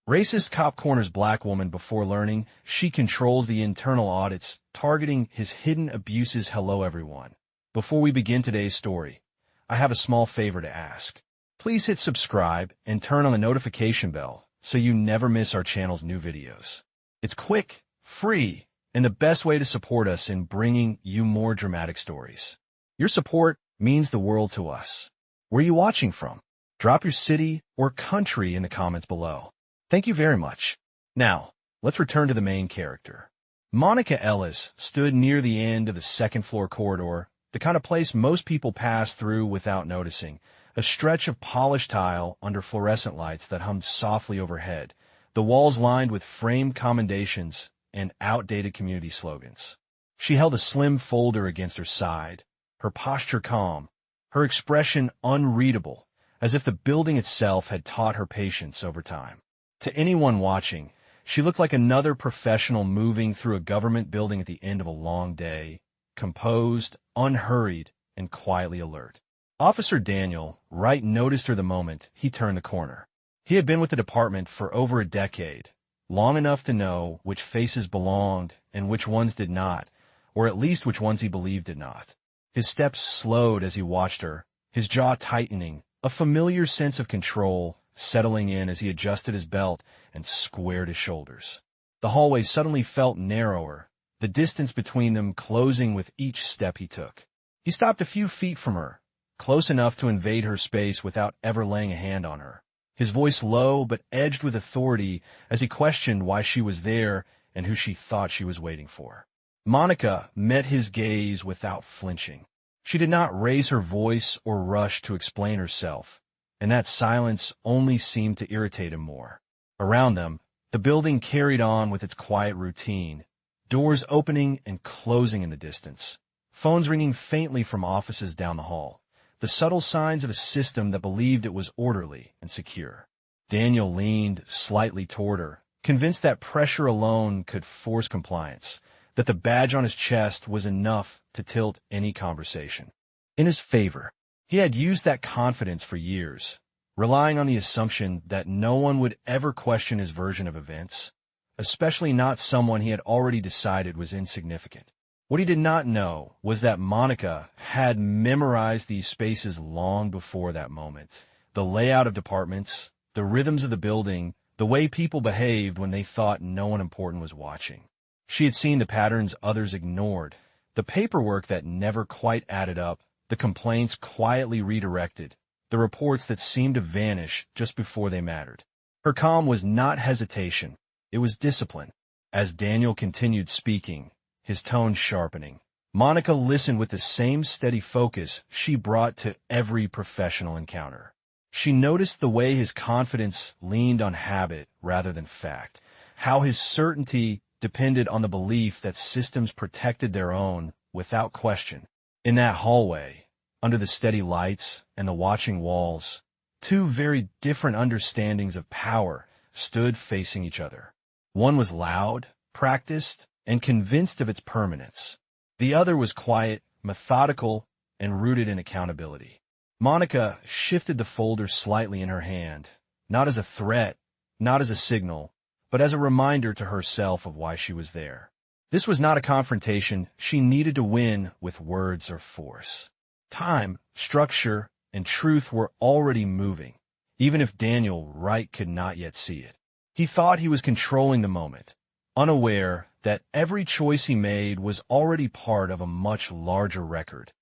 Racist cop corners black woman before learning she controls the internal audits, targeting his hidden abuses. Hello everyone. Before we begin today's story, I have a small favor to ask. Please hit subscribe and turn on the notification bell so you never miss our channel's new videos. It's quick, free, and the best way to support us in bringing you more dramatic stories. Your support means the world to us. Where are you watching from? Drop your city or country in the comments below. Thank you very much. Now, let's return to the main character. Monica Ellis stood near the end of the second-floor corridor, the kind of place most people pass through without noticing, a stretch of polished tile under fluorescent lights that hummed softly overhead, the walls lined with framed commendations and outdated community slogans. She held a slim folder against her side, her posture calm, her expression unreadable, as if the building itself had taught her patience over time. To anyone watching, she looked like another professional moving through a government building at the end of a long day, composed, unhurried, and quietly alert. Officer Daniel Wright noticed her the moment he turned the corner. He had been with the department for over a decade, long enough to know which faces belonged and which ones did not, or at least which ones he believed did not. His steps slowed as he watched her, his jaw tightening, a familiar sense of control settling in as he adjusted his belt and squared his shoulders. The hallway suddenly felt narrower, the distance between them closing with each step he took. He stopped a few feet from her, close enough to invade her space without ever laying a hand on her, his voice low but edged with authority as he questioned why she was there and who she thought she was waiting for. Monica met his gaze without flinching. She did not raise her voice or rush to explain herself, and that silence only seemed to irritate him more. Around them, the building carried on with its quiet routine, doors opening and closing in the distance, phones ringing faintly from offices down the hall, the subtle signs of a system that believed it was orderly and secure. Daniel leaned slightly toward her, convinced that pressure alone could force compliance, that the badge on his chest was enough to tilt any conversation in his favor. He had used that confidence for years, relying on the assumption that no one would ever question his version of events, especially not someone he had already decided was insignificant. What he did not know was that Monica had memorized these spaces long before that moment. The layout of departments, the rhythms of the building, the way people behaved when they thought no one important was watching. She had seen the patterns others ignored, the paperwork that never quite added up, the complaints quietly redirected, the reports that seemed to vanish just before they mattered. Her calm was not hesitation, it was discipline. As Daniel continued speaking, his tone sharpening, Monica listened with the same steady focus she brought to every professional encounter. She noticed the way his confidence leaned on habit rather than fact, how his certainty depended on the belief that systems protected their own without question. In that hallway, under the steady lights and the watching walls, two very different understandings of power stood facing each other. One was loud, practiced, and convinced of its permanence. The other was quiet, methodical, and rooted in accountability. Monica shifted the folder slightly in her hand, not as a threat, not as a signal, but as a reminder to herself of why she was there. This was not a confrontation she needed to win with words or force. Time, structure, and truth were already moving, even if Daniel Wright could not yet see it. He thought he was controlling the moment, unaware that every choice he made was already part of a much larger record,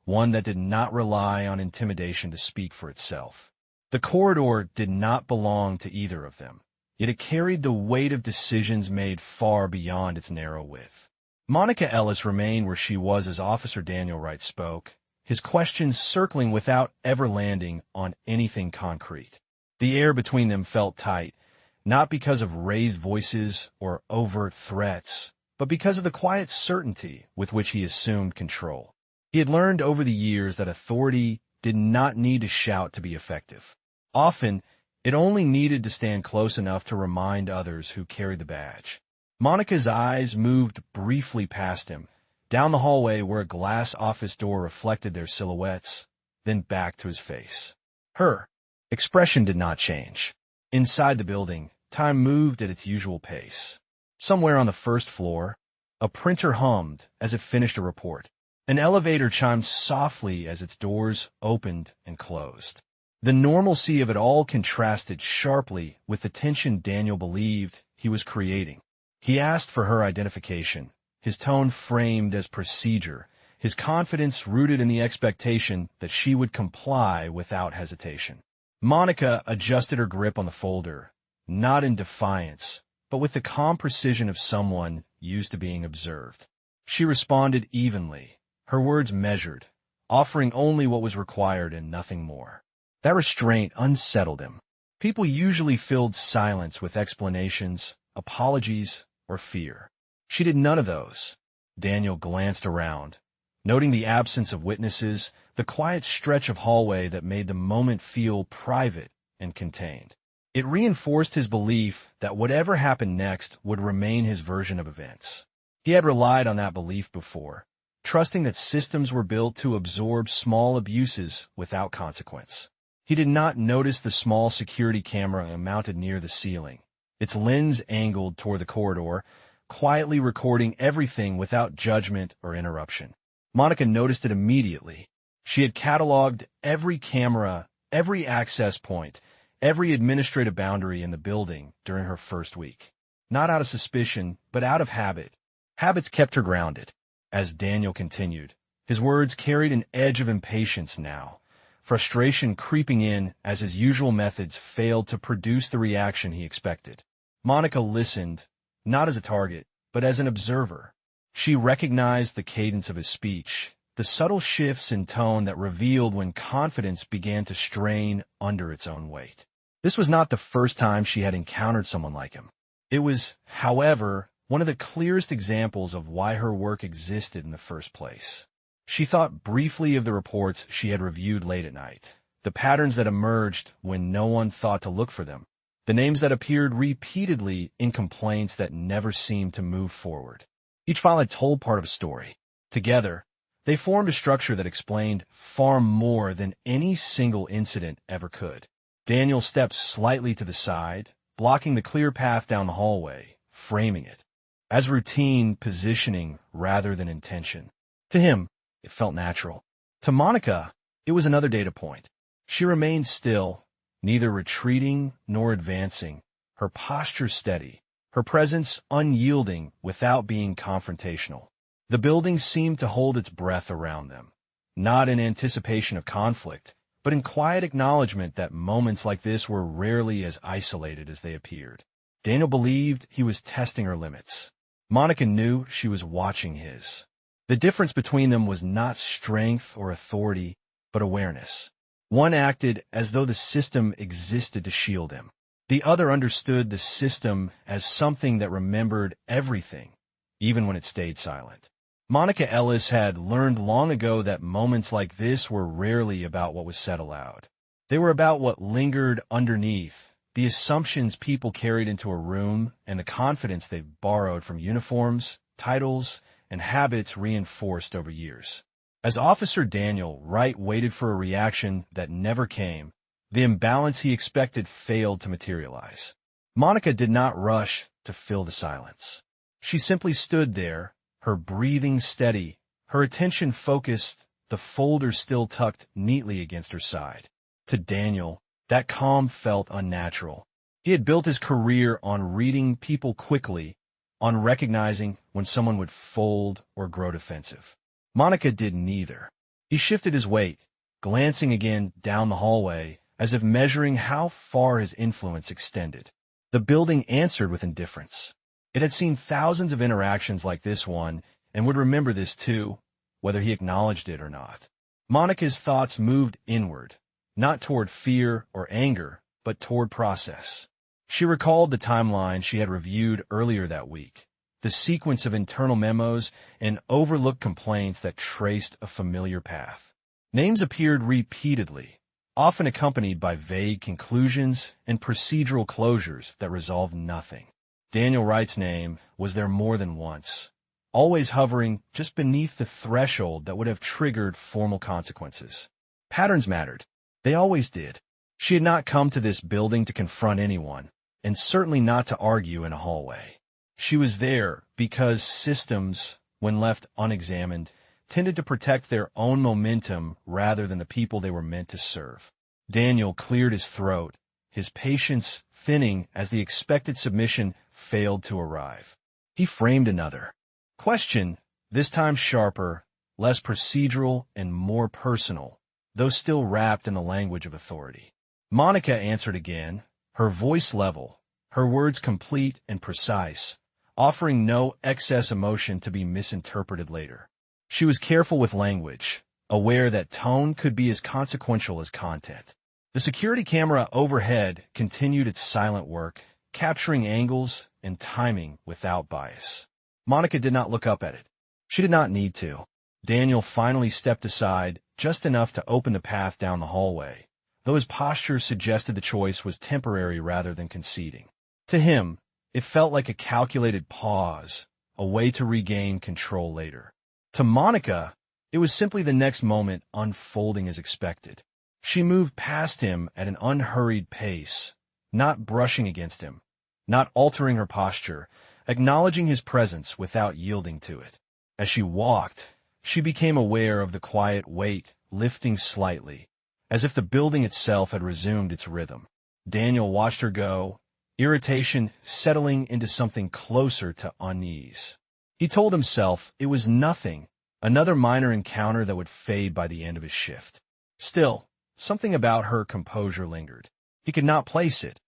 one that did not rely on intimidation to speak for itself. The corridor did not belong to either of them, yet it carried the weight of decisions made far beyond its narrow width. Monica Ellis remained where she was as Officer Daniel Wright spoke, his questions circling without ever landing on anything concrete. The air between them felt tight, not because of raised voices or overt threats, but because of the quiet certainty with which he assumed control. He had learned over the years that authority did not need to shout to be effective. Often, it only needed to stand close enough to remind others who carried the badge. Monica's eyes moved briefly past him, down the hallway where a glass office door reflected their silhouettes, then back to his face. Her expression did not change. Inside the building, time moved at its usual pace. Somewhere on the first floor, a printer hummed as it finished a report. An elevator chimed softly as its doors opened and closed. The normalcy of it all contrasted sharply with the tension Daniel believed he was creating. He asked for her identification, his tone framed as procedure, his confidence rooted in the expectation that she would comply without hesitation. Monica adjusted her grip on the folder, not in defiance, but with the calm precision of someone used to being observed. She responded evenly, her words measured, offering only what was required and nothing more. That restraint unsettled him. People usually filled silence with explanations, apologies, or fear. She did none of those. Daniel glanced around, noting the absence of witnesses, the quiet stretch of hallway that made the moment feel private and contained. It reinforced his belief that whatever happened next would remain his version of events. He had relied on that belief before, trusting that systems were built to absorb small abuses without consequence. He did not notice the small security camera mounted near the ceiling, its lens angled toward the corridor, quietly recording everything without judgment or interruption. Monica noticed it immediately. She had cataloged every camera, every access point, every administrative boundary in the building during her first week. Not out of suspicion, but out of habit. Habits kept her grounded. As Daniel continued, his words carried an edge of impatience now, frustration creeping in as his usual methods failed to produce the reaction he expected. Monica listened, not as a target, but as an observer. She recognized the cadence of his speech, the subtle shifts in tone that revealed when confidence began to strain under its own weight. This was not the first time she had encountered someone like him. It was, however, one of the clearest examples of why her work existed in the first place. She thought briefly of the reports she had reviewed late at night, the patterns that emerged when no one thought to look for them, the names that appeared repeatedly in complaints that never seemed to move forward. Each file had told part of a story. Together, they formed a structure that explained far more than any single incident ever could. Daniel stepped slightly to the side, blocking the clear path down the hallway, framing it as routine positioning rather than intention. To him, it felt natural. To Monica, it was another data point. She remained still, neither retreating nor advancing, her posture steady, her presence unyielding without being confrontational. The building seemed to hold its breath around them, not in anticipation of conflict, but in quiet acknowledgement that moments like this were rarely as isolated as they appeared. Daniel believed he was testing her limits. Monica knew she was watching his. The difference between them was not strength or authority, but awareness. One acted as though the system existed to shield him. The other understood the system as something that remembered everything, even when it stayed silent. Monica Ellis had learned long ago that moments like this were rarely about what was said aloud. They were about what lingered underneath, the assumptions people carried into a room, and the confidence they borrowed from uniforms, titles, and habits reinforced over years. As Officer Daniel Wright waited for a reaction that never came, the imbalance he expected failed to materialize. Monica did not rush to fill the silence. She simply stood there, her breathing steady, her attention focused, the folder still tucked neatly against her side. To Daniel, that calm felt unnatural. He had built his career on reading people quickly, on recognizing when someone would fold or grow defensive. Monica did neither. He shifted his weight, glancing again down the hallway, as if measuring how far his influence extended. The building answered with indifference. It had seen thousands of interactions like this one, and would remember this too, whether he acknowledged it or not. Monica's thoughts moved inward, not toward fear or anger, but toward process. She recalled the timeline she had reviewed earlier that week, the sequence of internal memos and overlooked complaints that traced a familiar path. Names appeared repeatedly, often accompanied by vague conclusions and procedural closures that resolved nothing. Daniel Wright's name was there more than once, always hovering just beneath the threshold that would have triggered formal consequences. Patterns mattered. They always did. She had not come to this building to confront anyone. and certainly not to argue in a hallway. She was there because systems, when left unexamined, tended to protect their own momentum rather than the people they were meant to serve. Daniel cleared his throat, his patience thinning as the expected submission failed to arrive. He framed another question, this time sharper, less procedural, and more personal, though still wrapped in the language of authority. Monica answered again, her voice level, her words complete and precise, offering no excess emotion to be misinterpreted later. She was careful with language, aware that tone could be as consequential as content. The security camera overhead continued its silent work, capturing angles and timing without bias. Monica did not look up at it. She did not need to. Daniel finally stepped aside, just enough to open the path down the hallway, though his posture suggested the choice was temporary rather than conceding. To him, it felt like a calculated pause, a way to regain control later. To Monica, it was simply the next moment unfolding as expected. She moved past him at an unhurried pace, not brushing against him, not altering her posture, acknowledging his presence without yielding to it. As she walked, she became aware of the quiet weight lifting slightly, as if the building itself had resumed its rhythm. Daniel watched her go, irritation settling into something closer to unease. He told himself it was nothing, another minor encounter that would fade by the end of his shift. Still, something about her composure lingered. He could not place it,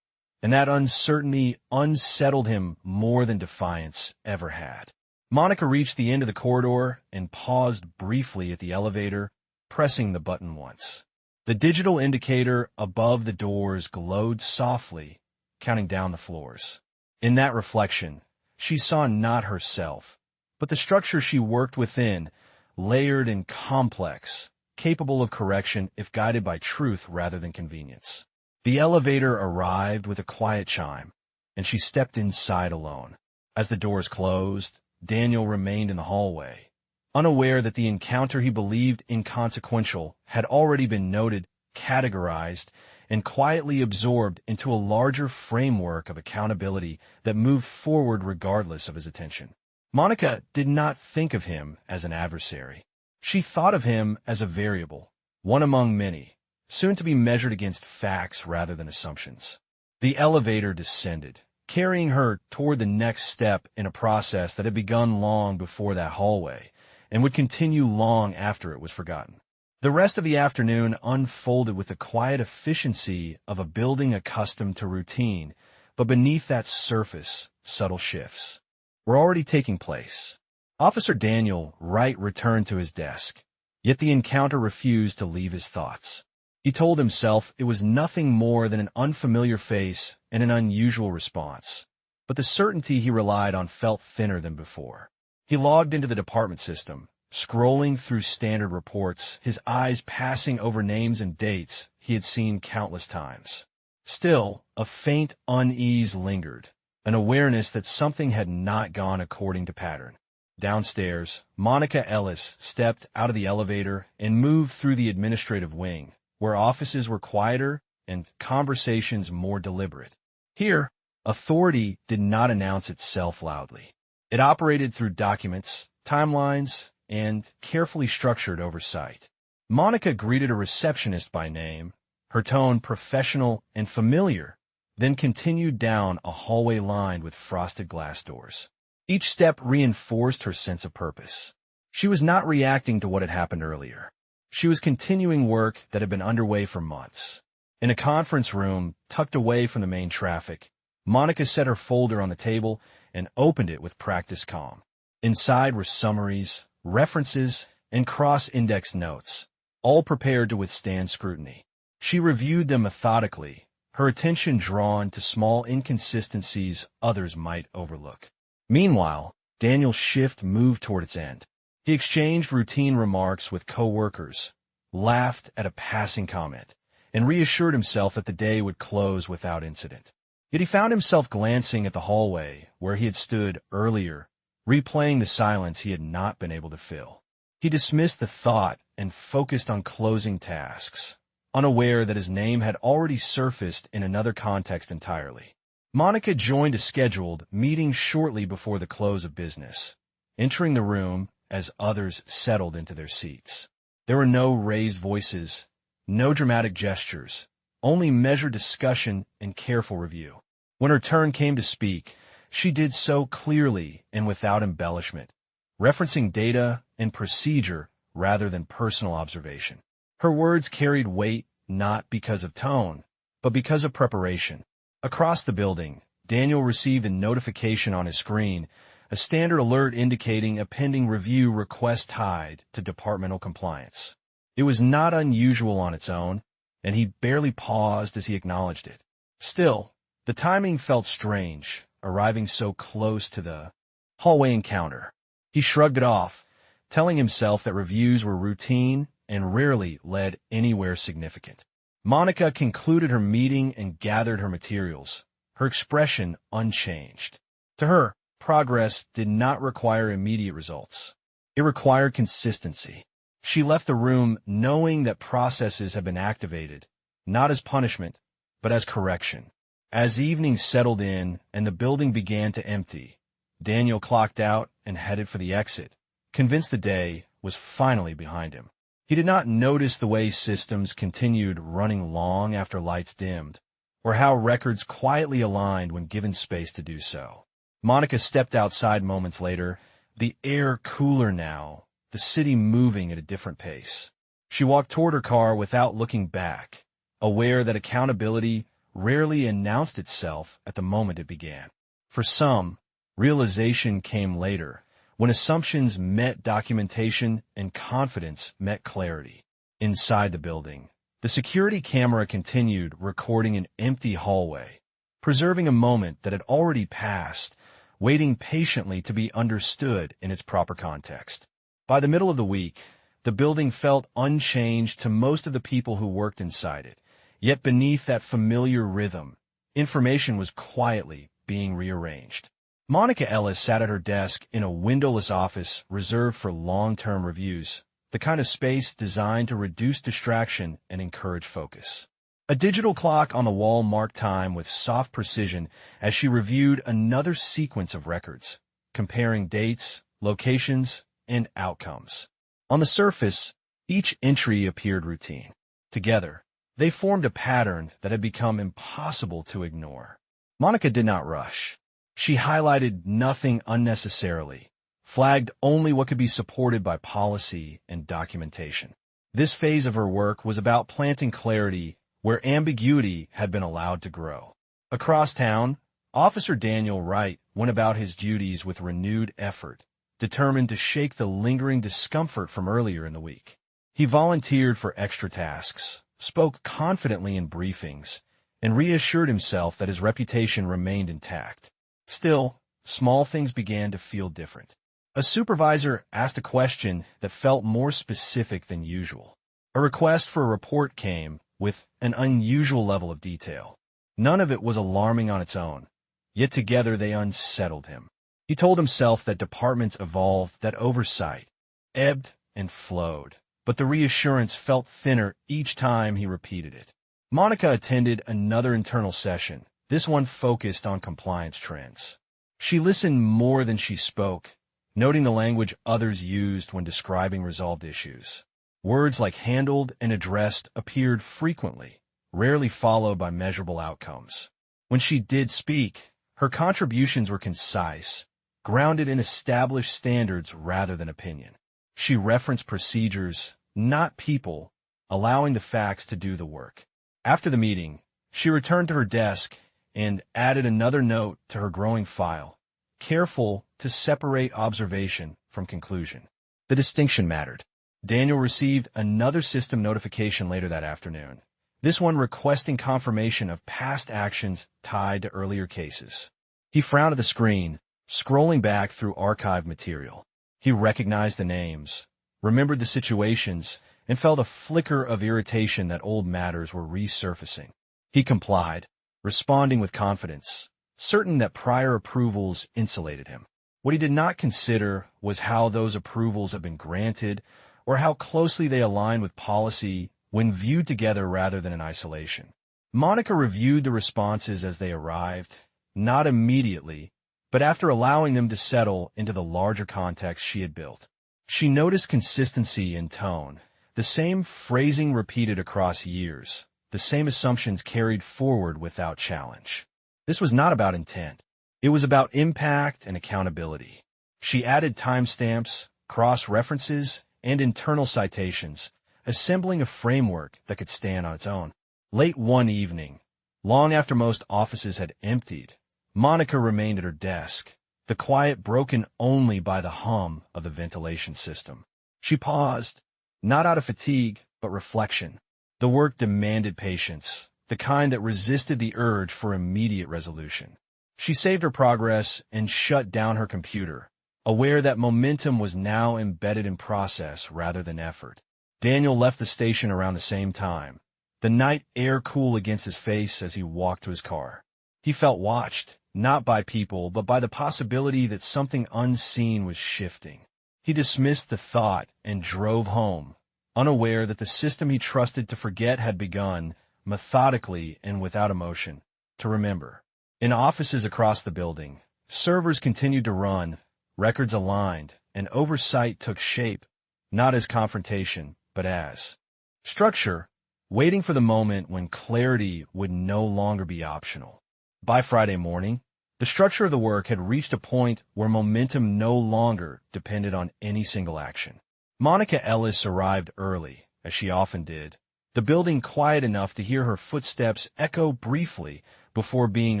and that uncertainty unsettled him more than defiance ever had. Monica reached the end of the corridor and paused briefly at the elevator, pressing the button once. The digital indicator above the doors glowed softly, counting down the floors. In that reflection, she saw not herself, but the structure she worked within, layered and complex, capable of correction if guided by truth rather than convenience. The elevator arrived with a quiet chime, and she stepped inside alone. As the doors closed, Daniel remained in the hallway, unaware that the encounter he believed inconsequential had already been noted, categorized, and quietly absorbed into a larger framework of accountability that moved forward regardless of his attention. Monica did not think of him as an adversary. She thought of him as a variable, one among many, soon to be measured against facts rather than assumptions. The elevator descended, carrying her toward the next step in a process that had begun long before that hallway, and would continue long after it was forgotten. The rest of the afternoon unfolded with the quiet efficiency of a building accustomed to routine, but beneath that surface, subtle shifts were already taking place. Officer Daniel Wright returned to his desk, yet the encounter refused to leave his thoughts. He told himself it was nothing more than an unfamiliar face and an unusual response, but the certainty he relied on felt thinner than before. He logged into the department system, scrolling through standard reports, his eyes passing over names and dates he had seen countless times. Still, a faint unease lingered, an awareness that something had not gone according to pattern. Downstairs, Monica Ellis stepped out of the elevator and moved through the administrative wing, where offices were quieter and conversations more deliberate. Here, authority did not announce itself loudly. It operated through documents, timelines, and carefully structured oversight. Monica greeted a receptionist by name, her tone professional and familiar, then continued down a hallway lined with frosted glass doors. Each step reinforced her sense of purpose. She was not reacting to what had happened earlier. She was continuing work that had been underway for months. In a conference room, tucked away from the main traffic, Monica set her folder on the table and opened it with practiced calm. Inside were summaries, references, and cross-index notes, all prepared to withstand scrutiny. She reviewed them methodically, her attention drawn to small inconsistencies others might overlook. Meanwhile, Daniel's shift moved toward its end. He exchanged routine remarks with coworkers, laughed at a passing comment, and reassured himself that the day would close without incident. Yet he found himself glancing at the hallway where he had stood earlier, replaying the silence he had not been able to fill. He dismissed the thought and focused on closing tasks, unaware that his name had already surfaced in another context entirely. Monica joined a scheduled meeting shortly before the close of business, entering the room as others settled into their seats. There were no raised voices, no dramatic gestures, only measured discussion and careful review. When her turn came to speak, she did so clearly and without embellishment, referencing data and procedure rather than personal observation. Her words carried weight not because of tone, but because of preparation. Across the building, Daniel received a notification on his screen, a standard alert indicating a pending review request tied to departmental compliance. It was not unusual on its own, and he barely paused as he acknowledged it. Still, the timing felt strange, arriving so close to the hallway encounter. He shrugged it off, telling himself that reviews were routine and rarely led anywhere significant. Monica concluded her meeting and gathered her materials, her expression unchanged. To her, progress did not require immediate results. It required consistency. She left the room knowing that processes had been activated, not as punishment, but as correction. As evening settled in and the building began to empty, Daniel clocked out and headed for the exit, convinced the day was finally behind him. He did not notice the way systems continued running long after lights dimmed, or how records quietly aligned when given space to do so. Monica stepped outside moments later, the air cooler now, the city moving at a different pace. She walked toward her car without looking back, aware that accountability rarely announced itself at the moment it began. For some, realization came later, when assumptions met documentation and confidence met clarity. Inside the building, the security camera continued recording an empty hallway, preserving a moment that had already passed, waiting patiently to be understood in its proper context. By the middle of the week, the building felt unchanged to most of the people who worked inside it, yet beneath that familiar rhythm, information was quietly being rearranged. Monica Ellis sat at her desk in a windowless office reserved for long-term reviews, the kind of space designed to reduce distraction and encourage focus. A digital clock on the wall marked time with soft precision as she reviewed another sequence of records, comparing dates, locations, and outcomes. On the surface, each entry appeared routine. Together, they formed a pattern that had become impossible to ignore. Monica did not rush. She highlighted nothing unnecessarily, flagged only what could be supported by policy and documentation. This phase of her work was about planting clarity where ambiguity had been allowed to grow. Across town, Officer Daniel Wright went about his duties with renewed effort, determined to shake the lingering discomfort from earlier in the week. He volunteered for extra tasks, spoke confidently in briefings, and reassured himself that his reputation remained intact. Still, small things began to feel different. A supervisor asked a question that felt more specific than usual. A request for a report came with an unusual level of detail. None of it was alarming on its own, yet together they unsettled him. He told himself that departments evolved, that oversight ebbed and flowed, but the reassurance felt thinner each time he repeated it. Monica attended another internal session, this one focused on compliance trends. She listened more than she spoke, noting the language others used when describing resolved issues. Words like handled and addressed appeared frequently, rarely followed by measurable outcomes. When she did speak, her contributions were concise, grounded in established standards rather than opinion. She referenced procedures, not people, allowing the facts to do the work. After the meeting, she returned to her desk and added another note to her growing file, careful to separate observation from conclusion. The distinction mattered. Daniel received another system notification later that afternoon, this one requesting confirmation of past actions tied to earlier cases. He frowned at the screen, scrolling back through archived material. He recognized the names, remembered the situations, and felt a flicker of irritation that old matters were resurfacing. He complied, responding with confidence, certain that prior approvals insulated him. What he did not consider was how those approvals had been granted or how closely they aligned with policy when viewed together rather than in isolation. Monica reviewed the responses as they arrived, not immediately, but after allowing them to settle into the larger context she had built. She noticed consistency in tone, the same phrasing repeated across years, the same assumptions carried forward without challenge. This was not about intent. It was about impact and accountability. She added timestamps, cross-references, and internal citations, assembling a framework that could stand on its own. Late one evening, long after most offices had emptied, Monica remained at her desk, the quiet broken only by the hum of the ventilation system. She paused, not out of fatigue, but reflection. The work demanded patience, the kind that resisted the urge for immediate resolution. She saved her progress and shut down her computer, aware that momentum was now embedded in process rather than effort. Daniel left the station around the same time, the night air cool against his face as he walked to his car. He felt watched, not by people, but by the possibility that something unseen was shifting. He dismissed the thought and drove home, unaware that the system he trusted to forget had begun, methodically and without emotion, to remember. In offices across the building, servers continued to run, records aligned, and oversight took shape, not as confrontation, but as structure, waiting for the moment when clarity would no longer be optional. By Friday morning, the structure of the work had reached a point where momentum no longer depended on any single action. Monica Ellis arrived early, as she often did, the building quiet enough to hear her footsteps echo briefly before being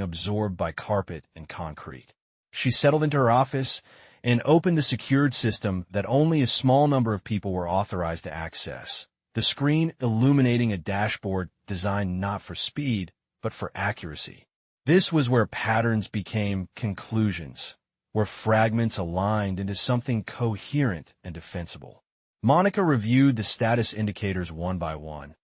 absorbed by carpet and concrete. She settled into her office and opened the secured system that only a small number of people were authorized to access, the screen illuminating a dashboard designed not for speed, but for accuracy. This was where patterns became conclusions, where fragments aligned into something coherent and defensible. Monica reviewed the status indicators one by one,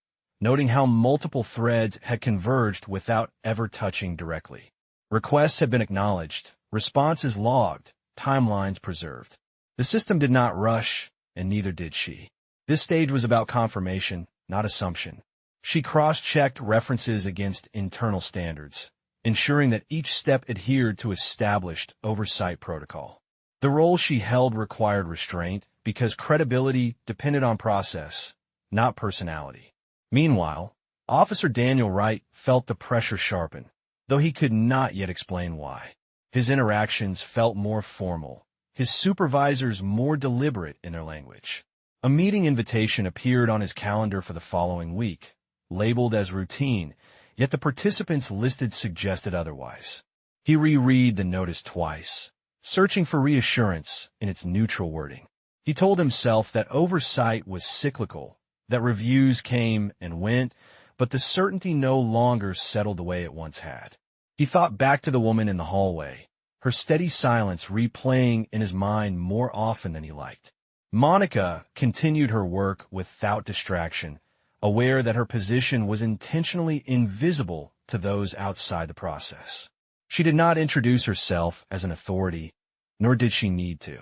noting how multiple threads had converged without ever touching directly. Requests had been acknowledged, responses logged, timelines preserved. The system did not rush, and neither did she. This stage was about confirmation, not assumption. She cross-checked references against internal standards, ensuring that each step adhered to established oversight protocol. The role she held required restraint because credibility depended on process, not personality. Meanwhile, Officer Daniel Wright felt the pressure sharpen, though he could not yet explain why. His interactions felt more formal, his supervisors more deliberate in their language. A meeting invitation appeared on his calendar for the following week, labeled as routine, yet the participants listed suggested otherwise. He reread the notice twice, searching for reassurance in its neutral wording. He told himself that oversight was cyclical, that reviews came and went, but the certainty no longer settled the way it once had. He thought back to the woman in the hallway, her steady silence replaying in his mind more often than he liked. Monica continued her work without distraction, aware that her position was intentionally invisible to those outside the process. She did not introduce herself as an authority, nor did she need to.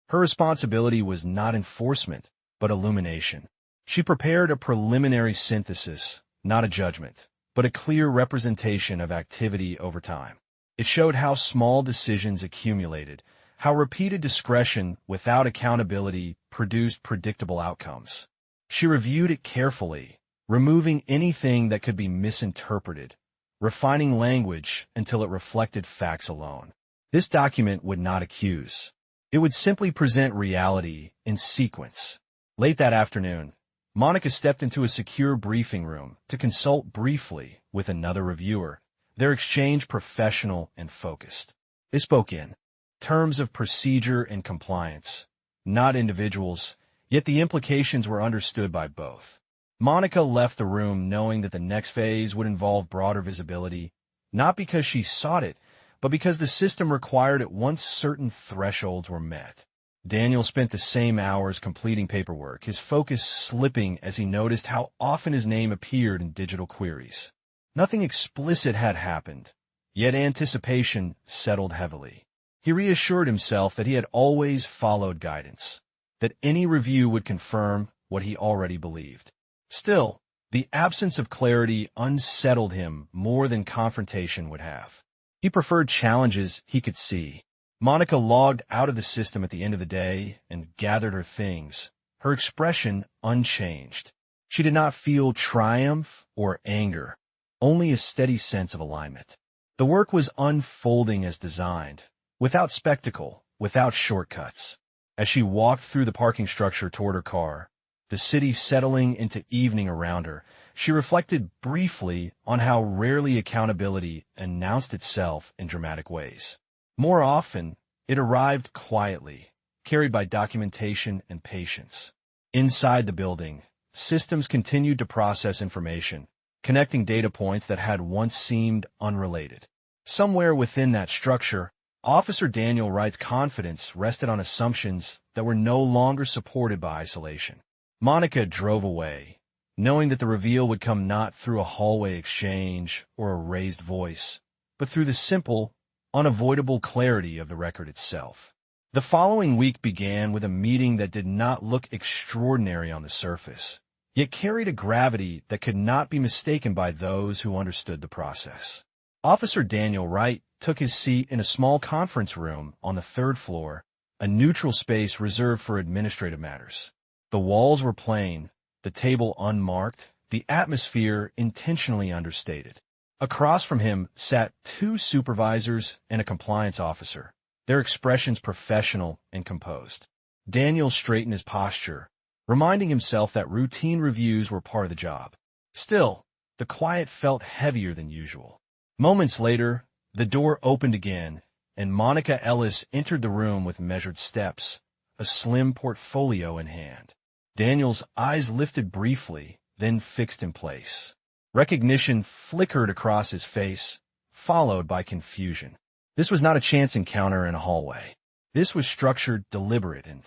Her responsibility was not enforcement, but illumination. She prepared a preliminary synthesis, not a judgment, but a clear representation of activity over time. It showed how small decisions accumulated, how repeated discretion without accountability produced predictable outcomes. She reviewed it carefully, removing anything that could be misinterpreted, refining language until it reflected facts alone. This document would not accuse. It would simply present reality in sequence. Late that afternoon, Monica stepped into a secure briefing room to consult briefly with another reviewer, their exchange professional and focused. They spoke in terms of procedure and compliance, not individuals, yet the implications were understood by both. Monica left the room knowing that the next phase would involve broader visibility, not because she sought it, but because the system required it once certain thresholds were met. Daniel spent the same hours completing paperwork, his focus slipping as he noticed how often his name appeared in digital queries. Nothing explicit had happened, yet anticipation settled heavily. He reassured himself that he had always followed guidance, that any review would confirm what he already believed. Still, the absence of clarity unsettled him more than confrontation would have. He preferred challenges he could see. Monica logged out of the system at the end of the day and gathered her things, her expression unchanged. She did not feel triumph or anger, only a steady sense of alignment. The work was unfolding as designed, without spectacle, without shortcuts. As she walked through the parking structure toward her car, the city settling into evening around her, she reflected briefly on how rarely accountability announced itself in dramatic ways. More often, it arrived quietly, carried by documentation and patience. Inside the building, systems continued to process information, connecting data points that had once seemed unrelated. Somewhere within that structure, Officer Daniel Wright's confidence rested on assumptions that were no longer supported by isolation. Monica drove away, knowing that the reveal would come not through a hallway exchange or a raised voice, but through the simple, unavoidable clarity of the record itself. The following week began with a meeting that did not look extraordinary on the surface, yet carried a gravity that could not be mistaken by those who understood the process. Officer Daniel Wright took his seat in a small conference room on the third floor, a neutral space reserved for administrative matters. The walls were plain, the table unmarked, the atmosphere intentionally understated. Across from him sat two supervisors and a compliance officer, their expressions professional and composed. Daniel straightened his posture, reminding himself that routine reviews were part of the job. Still, the quiet felt heavier than usual. Moments later, the door opened again, and Monica Ellis entered the room with measured steps, a slim portfolio in hand. Daniel's eyes lifted briefly, then fixed in place. Recognition flickered across his face, followed by confusion. This was not a chance encounter in a hallway. This was structured, deliberate, and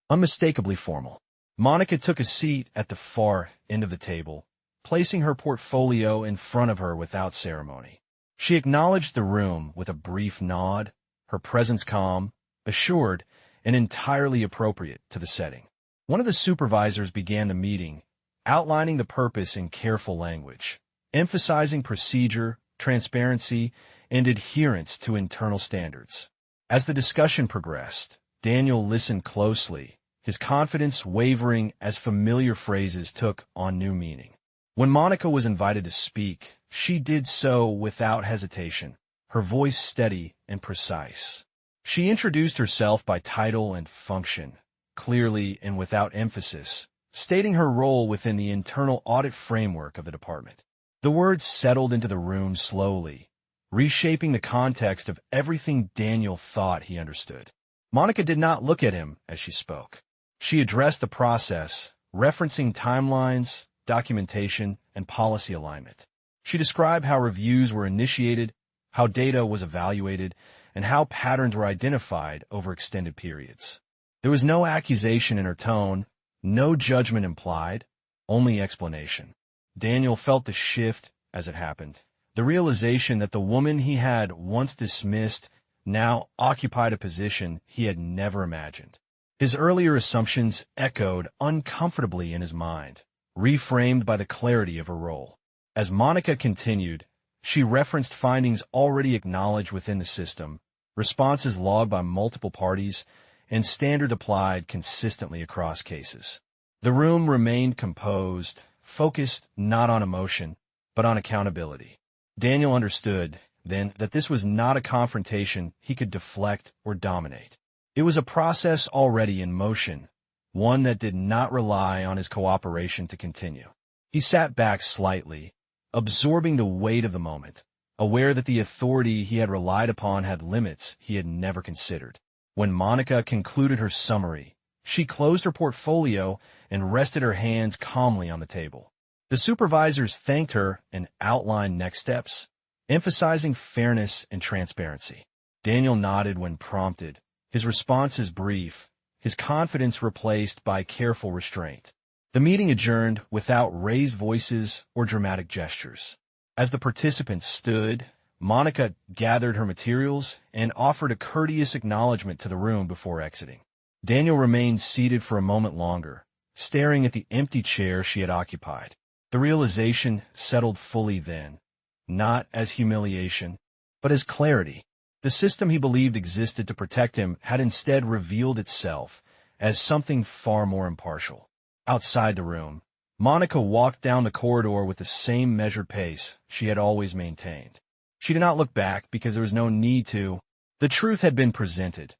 unmistakably formal. Monica took a seat at the far end of the table, placing her portfolio in front of her without ceremony. She acknowledged the room with a brief nod, her presence calm, assured, and entirely appropriate to the setting. One of the supervisors began the meeting, outlining the purpose in careful language, emphasizing procedure, transparency, and adherence to internal standards. As the discussion progressed, Daniel listened closely, his confidence wavering as familiar phrases took on new meaning. When Monica was invited to speak, she did so without hesitation, her voice steady and precise. She introduced herself by title and function, clearly and without emphasis, stating her role within the internal audit framework of the department. The words settled into the room slowly, reshaping the context of everything Daniel thought he understood. Monica did not look at him as she spoke. She addressed the process, referencing timelines, documentation, and policy alignment. She described how reviews were initiated, how data was evaluated, and how patterns were identified over extended periods. There was no accusation in her tone, no judgment implied, only explanation. Daniel felt the shift as it happened, the realization that the woman he had once dismissed now occupied a position he had never imagined. His earlier assumptions echoed uncomfortably in his mind, reframed by the clarity of her role. As Monica continued, she referenced findings already acknowledged within the system, responses logged by multiple parties, and standards applied consistently across cases. The room remained composed, focused not on emotion, but on accountability. Daniel understood, then, that this was not a confrontation he could deflect or dominate. It was a process already in motion, one that did not rely on his cooperation to continue. He sat back slightly, absorbing the weight of the moment, aware that the authority he had relied upon had limits he had never considered. When Monica concluded her summary, she closed her portfolio and rested her hands calmly on the table. The supervisors thanked her and outlined next steps, emphasizing fairness and transparency. Daniel nodded when prompted, his responses brief, his confidence replaced by careful restraint. The meeting adjourned without raised voices or dramatic gestures. As the participants stood, Monica gathered her materials and offered a courteous acknowledgement to the room before exiting. Daniel remained seated for a moment longer, staring at the empty chair she had occupied. The realization settled fully then, not as humiliation, but as clarity. The system he believed existed to protect him had instead revealed itself as something far more impartial. Outside the room, Monica walked down the corridor with the same measured pace she had always maintained. She did not look back because there was no need to. The truth had been presented,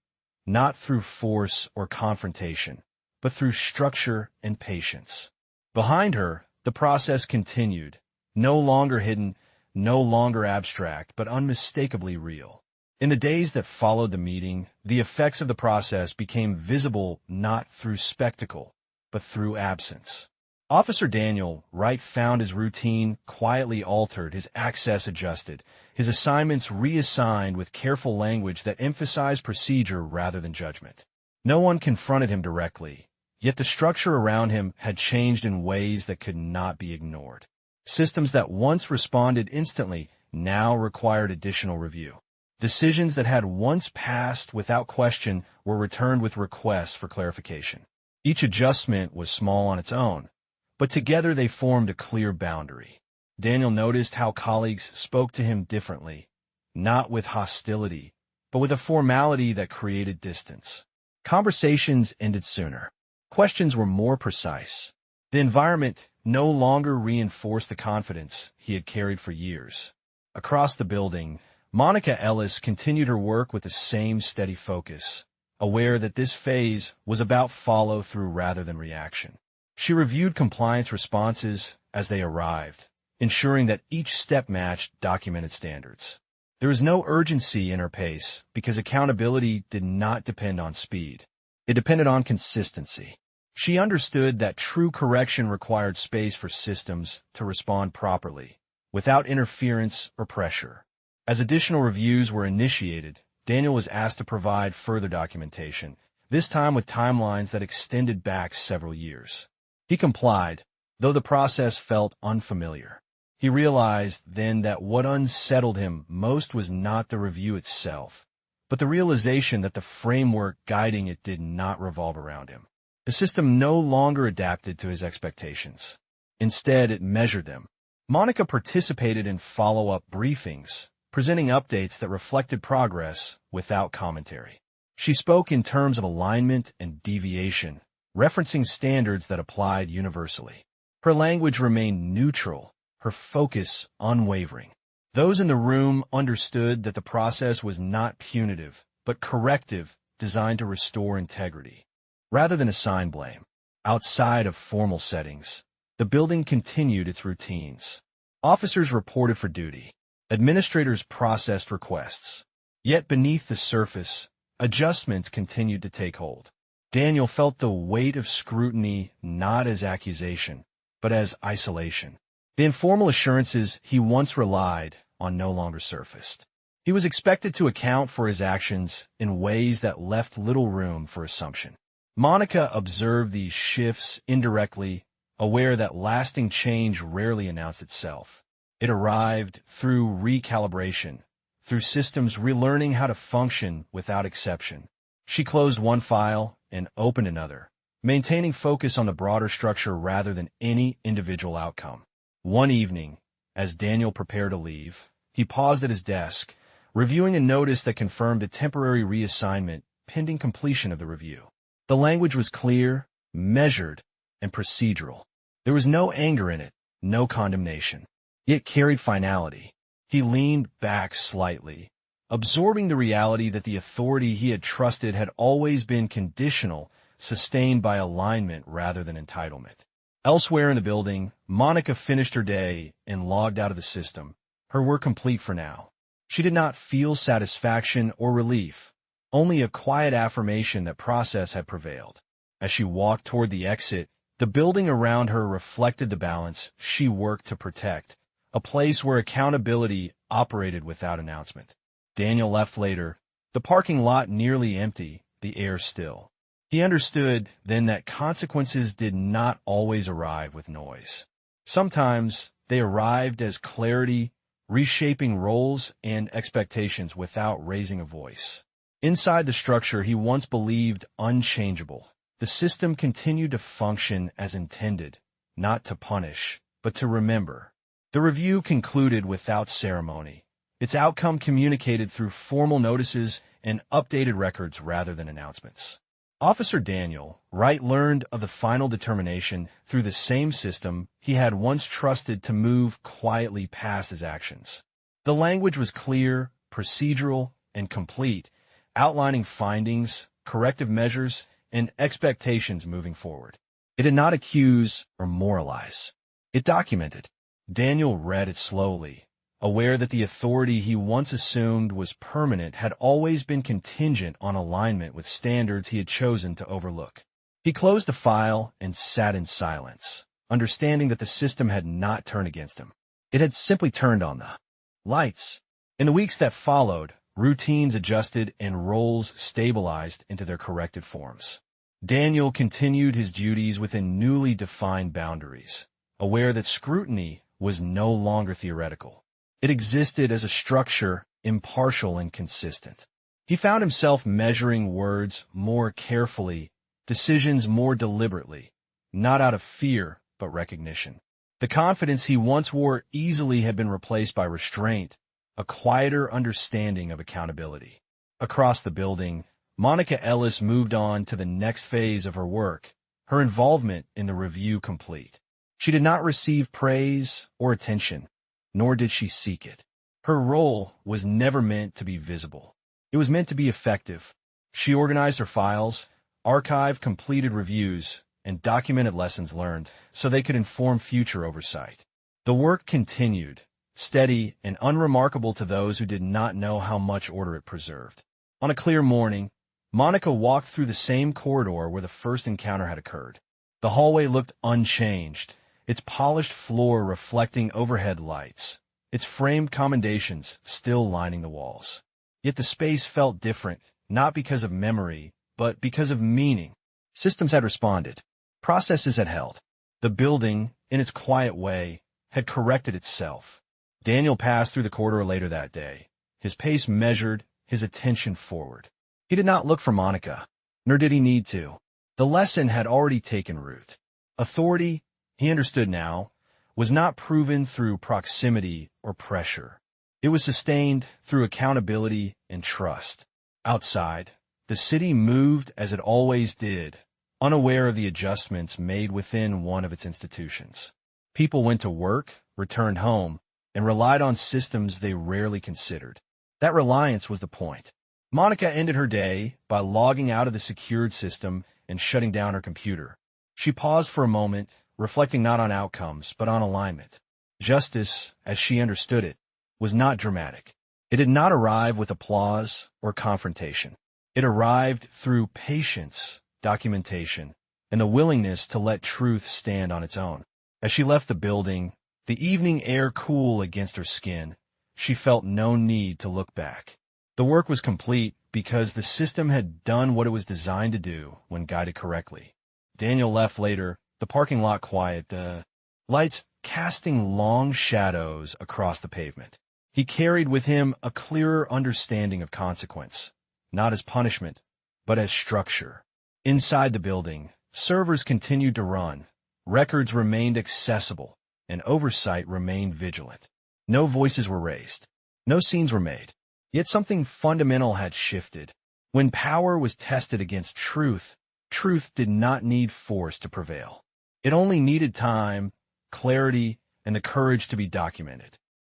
not through force or confrontation, but through structure and patience. Behind her, the process continued, no longer hidden, no longer abstract, but unmistakably real. In the days that followed the meeting, the effects of the process became visible not through spectacle, but through absence. Officer Daniel Wright found his routine quietly altered, his access adjusted, his assignments reassigned with careful language that emphasized procedure rather than judgment. No one confronted him directly, yet the structure around him had changed in ways that could not be ignored. Systems that once responded instantly now required additional review. Decisions that had once passed without question were returned with requests for clarification. Each adjustment was small on its own, but together they formed a clear boundary. Daniel noticed how colleagues spoke to him differently, not with hostility, but with a formality that created distance. Conversations ended sooner. Questions were more precise. The environment no longer reinforced the confidence he had carried for years. Across the building, Monica Ellis continued her work with the same steady focus, aware that this phase was about follow-through rather than reaction. She reviewed compliance responses as they arrived, ensuring that each step matched documented standards. There was no urgency in her pace because accountability did not depend on speed. It depended on consistency. She understood that true correction required space for systems to respond properly, without interference or pressure. As additional reviews were initiated, Daniel was asked to provide further documentation, this time with timelines that extended back several years. He complied, though the process felt unfamiliar. He realized then that what unsettled him most was not the review itself, but the realization that the framework guiding it did not revolve around him. The system no longer adapted to his expectations. Instead, it measured them. Monica participated in follow-up briefings, presenting updates that reflected progress without commentary. She spoke in terms of alignment and deviation, referencing standards that applied universally. Her language remained neutral, her focus unwavering. Those in the room understood that the process was not punitive, but corrective, designed to restore integrity. Rather than assign blame, outside of formal settings, the building continued its routines. Officers reported for duty. Administrators processed requests. Yet beneath the surface, adjustments continued to take hold. Daniel felt the weight of scrutiny not as accusation, but as isolation. The informal assurances he once relied on no longer surfaced. He was expected to account for his actions in ways that left little room for assumption. Monica observed these shifts indirectly, aware that lasting change rarely announced itself. It arrived through recalibration, through systems relearning how to function without exception. She closed one file and opened another, maintaining focus on the broader structure rather than any individual outcome. One evening, as Daniel prepared to leave, he paused at his desk, reviewing a notice that confirmed a temporary reassignment pending completion of the review. The language was clear, measured, and procedural. There was no anger in it, no condemnation. It carried finality. He leaned back slightly, absorbing the reality that the authority he had trusted had always been conditional, sustained by alignment rather than entitlement. Elsewhere in the building, Monica finished her day and logged out of the system, her work complete for now. She did not feel satisfaction or relief, only a quiet affirmation that process had prevailed. As she walked toward the exit, the building around her reflected the balance she worked to protect, a place where accountability operated without announcement. Daniel left later, the parking lot nearly empty, the air still. He understood then that consequences did not always arrive with noise. Sometimes they arrived as clarity, reshaping roles and expectations without raising a voice. Inside the structure he once believed unchangeable, the system continued to function as intended, not to punish, but to remember. The review concluded without ceremony, its outcome communicated through formal notices and updated records rather than announcements. Officer Daniel Wright learned of the final determination through the same system he had once trusted to move quietly past his actions. The language was clear, procedural, and complete, outlining findings, corrective measures, and expectations moving forward. It did not accuse or moralize. It documented. Daniel read it slowly, aware that the authority he once assumed was permanent had always been contingent on alignment with standards he had chosen to overlook. He closed the file and sat in silence, understanding that the system had not turned against him. It had simply turned on the lights. In the weeks that followed, routines adjusted and roles stabilized into their corrected forms. Daniel continued his duties within newly defined boundaries, aware that scrutiny was no longer theoretical. It existed as a structure, impartial and consistent. He found himself measuring words more carefully, decisions more deliberately, not out of fear, but recognition. The confidence he once wore easily had been replaced by restraint, a quieter understanding of accountability. Across the building, Monica Ellis moved on to the next phase of her work, her involvement in the review complete. She did not receive praise or attention, nor did she seek it. Her role was never meant to be visible. It was meant to be effective. She organized her files, archived completed reviews, and documented lessons learned so they could inform future oversight. The work continued, steady and unremarkable to those who did not know how much order it preserved. On a clear morning, Monica walked through the same corridor where the first encounter had occurred. The hallway looked unchanged, its polished floor reflecting overhead lights, its framed commendations still lining the walls. Yet the space felt different, not because of memory, but because of meaning. Systems had responded. Processes had held. The building, in its quiet way, had corrected itself. Daniel passed through the corridor later that day, his pace measured, his attention forward. He did not look for Monica, nor did he need to. The lesson had already taken root. Authority, he understood now, was not proven through proximity or pressure. It was sustained through accountability and trust. Outside, the city moved as it always did, unaware of the adjustments made within one of its institutions. People went to work, returned home, and relied on systems they rarely considered. That reliance was the point. Monica ended her day by logging out of the secured system and shutting down her computer. She paused for a moment, reflecting not on outcomes, but on alignment. Justice, as she understood it, was not dramatic. It did not arrive with applause or confrontation. It arrived through patience, documentation, and the willingness to let truth stand on its own. As she left the building, the evening air cool against her skin, she felt no need to look back. The work was complete because the system had done what it was designed to do when guided correctly. Daniel left later, the parking lot quiet, the lights casting long shadows across the pavement. He carried with him a clearer understanding of consequence, not as punishment, but as structure. Inside the building, servers continued to run, records remained accessible, and oversight remained vigilant. No voices were raised. No scenes were made. Yet something fundamental had shifted. When power was tested against truth, truth did not need force to prevail. It only needed time, clarity, and the courage to be documented.